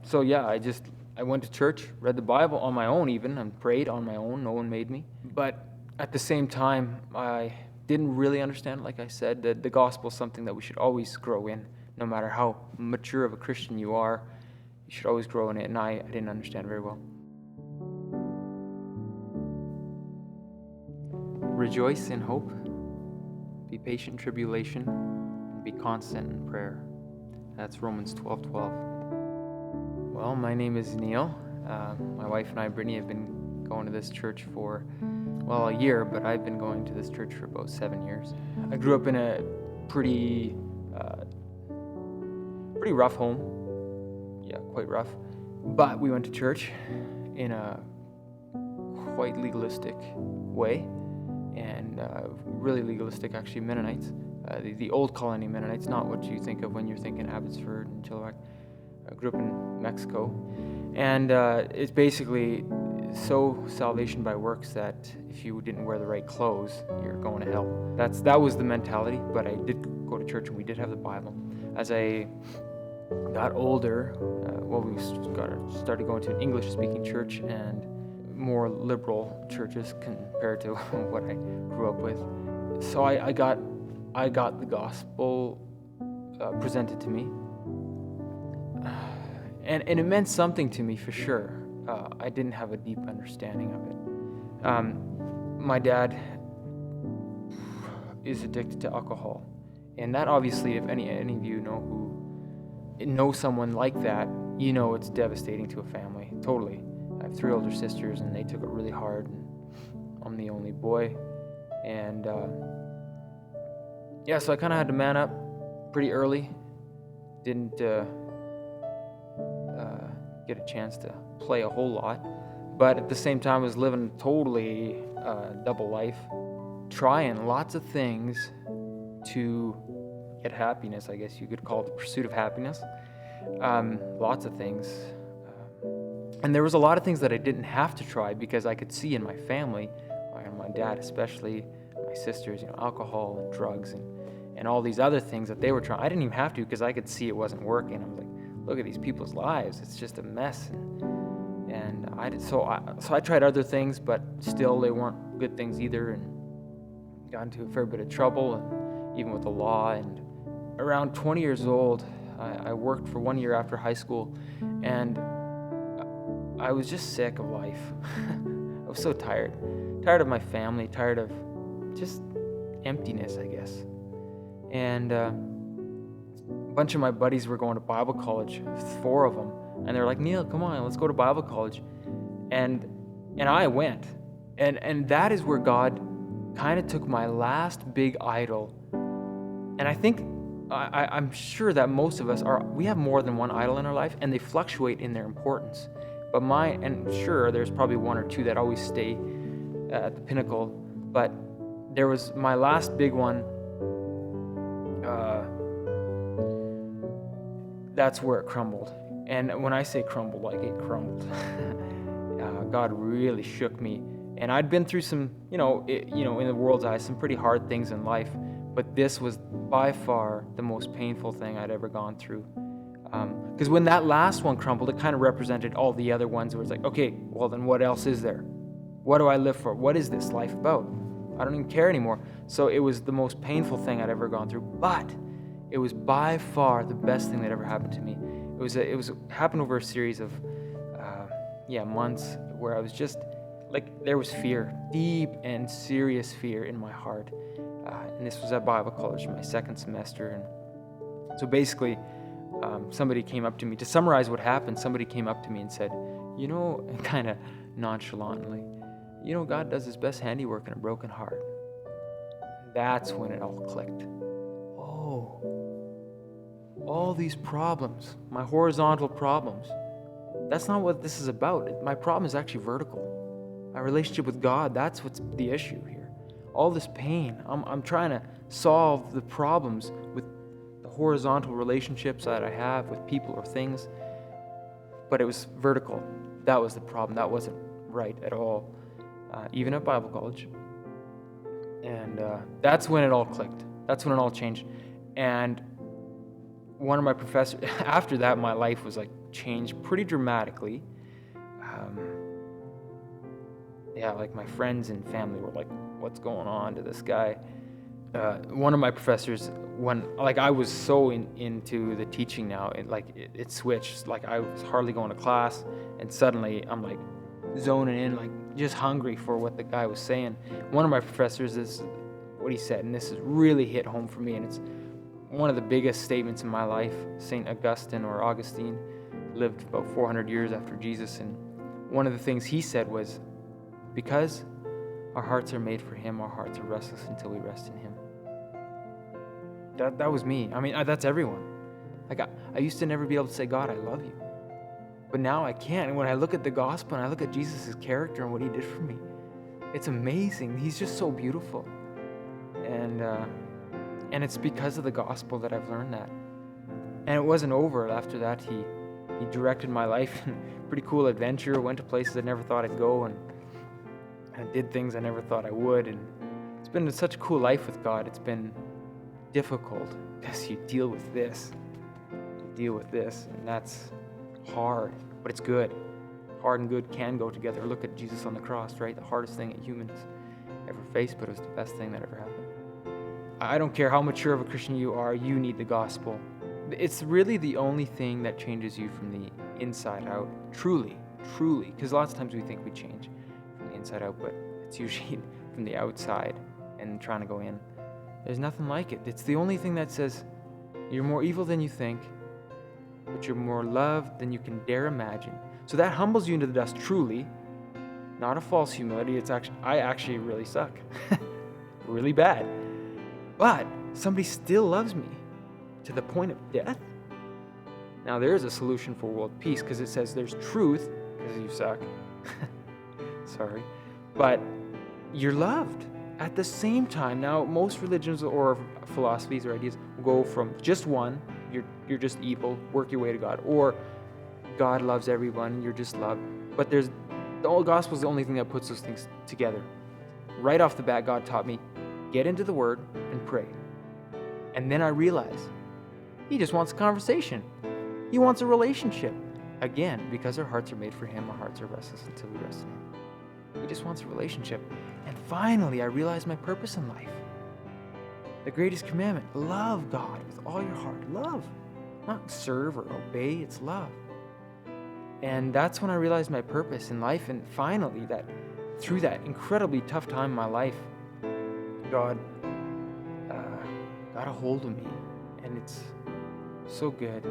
So yeah, I went to church, read the Bible on my own even, and prayed on my own. No one made me. But at the same time, I didn't really understand, like I said, that the gospel is something that we should always grow in, no matter how mature of a Christian you are. You should always grow in it, and I didn't understand very well. Rejoice in hope, be patient in tribulation, and be constant in prayer. That's Romans 12:12. Well, my name is Neil. My wife and I, Brittany, have been going to this church for, a year, but I've been going to this church for about 7 years. I grew up in a pretty rough home. Yeah, quite rough. But we went to church in a quite legalistic way, and really legalistic, actually, Mennonites. The old colony Mennonites, not what you think of when you're thinking Abbotsford and Chilliwack. I grew up in Mexico, and it's basically so salvation by works that if you didn't wear the right clothes, you're going to hell. That was the mentality, but I did go to church and we did have the Bible. As I got older, we started going to an English-speaking church and more liberal churches compared to what I grew up with. So I got the gospel presented to me. And it meant something to me for sure. I didn't have a deep understanding of it. My dad is addicted to alcohol, and that obviously, if any of you know someone like that, you know it's devastating to a family. Totally. I have 3 older sisters, and they took it really hard. And I'm the only boy, and so I kind of had to man up pretty early. Didn't get a chance to play a whole lot, but at the same time I was living totally double life, trying lots of things to get happiness. I guess you could call it the pursuit of happiness. Lots of things, and there was a lot of things that I didn't have to try because I could see in my family, and my dad especially, my sisters, alcohol and drugs and all these other things that they were trying. I didn't even have to because I could see it wasn't working. I was like, look at these people's lives. It's just a mess. And I tried other things, but still they weren't good things either, and got into a fair bit of trouble, and even with the law. And around 20 years old, I worked for 1 year after high school, and I was just sick of life. I was so tired of my family, tired of just emptiness, I guess. And a bunch of my buddies were going to Bible college, 4 of them, and they're like, Neil, come on, let's go to Bible college. And I went, and that is where God kind of took my last big idol. And I think I'm sure that most of us we have more than one idol in our life, and they fluctuate in their importance. But sure, there's probably 1 or 2 that always stay at the pinnacle. But there was my last big one. That's where it crumbled. And when I say crumbled, like it crumbled. God really shook me. And I'd been through some, in the world's eyes, some pretty hard things in life. But this was by far the most painful thing I'd ever gone through. Because when that last one crumbled, it kind of represented all the other ones where it's like, okay, well then what else is there? What do I live for? What is this life about? I don't even care anymore. So it was the most painful thing I'd ever gone through. But it was by far the best thing that ever happened to me. It happened over a series of months where I was just like, there was fear, deep and serious fear in my heart. And this was at Bible college, my 2nd semester. And so basically, somebody came up to me, to summarize what happened, somebody came up to me and said, kind of nonchalantly, God does his best handiwork in a broken heart. That's when it all clicked. Oh, all these problems, my horizontal problems, that's not what this is about. My problem is actually vertical. My relationship with God, that's what's the issue here. All this pain, I'm trying to solve the problems with the horizontal relationships that I have with people or things, but it was vertical. That was the problem. That wasn't right at all, even at Bible college. And that's when it all clicked. That's when it all changed. And one of my professors, after that, my life was like changed pretty dramatically. Like my friends and family were like, what's going on to this guy? One of my professors, I was so into the teaching now, it switched. Like I was hardly going to class, and suddenly I'm like zoning in, like just hungry for what the guy was saying. One of my professors, is what he said, and this has really hit home for me, and it's one of the biggest statements in my life. St. Augustine lived about 400 years after Jesus, and one of the things he said was, because our hearts are made for him, our hearts are restless until we rest in him. That was me. I mean, that's everyone. Like I used to never be able to say, God, I love you. But now I can. And when I look at the gospel and I look at Jesus' character and what he did for me, it's amazing. He's just so beautiful. And it's because of the gospel that I've learned that. And it wasn't over. After that, he directed my life in a pretty cool adventure, went to places I never thought I'd go, and I did things I never thought I would. And it's been such a cool life with God. It's been difficult because you deal with this. And that's hard, but it's good. Hard and good can go together. Look at Jesus on the cross, right? The hardest thing that humans ever faced, but it was the best thing that ever happened. I don't care how mature of a Christian you are, you need the gospel. It's really the only thing that changes you from the inside out. Truly. Because lots of times we think we change from the inside out, but it's usually from the outside and trying to go in. There's nothing like it. It's the only thing that says you're more evil than you think, but you're more loved than you can dare imagine. So that humbles you into the dust, truly. Not a false humility. I actually really suck. Really bad. But somebody still loves me to the point of death. Now there is a solution for world peace, because it says there's truth, because you suck. Sorry. But you're loved at the same time. Now most religions or philosophies or ideas go from just one, you're just evil, work your way to God, or God loves everyone, you're just loved. But the old gospel is the only thing that puts those things together. Right off the bat, God taught me, get into the Word and pray. And then I realized he just wants a conversation. He wants a relationship. Again, because our hearts are made for him, our hearts are restless until we rest in him. He just wants a relationship. And finally, I realized my purpose in life. The greatest commandment, love God with all your heart. Love. Not serve or obey, it's love. And that's when I realized my purpose in life. And finally, that through that incredibly tough time in my life, God got a hold of me. And it's so good.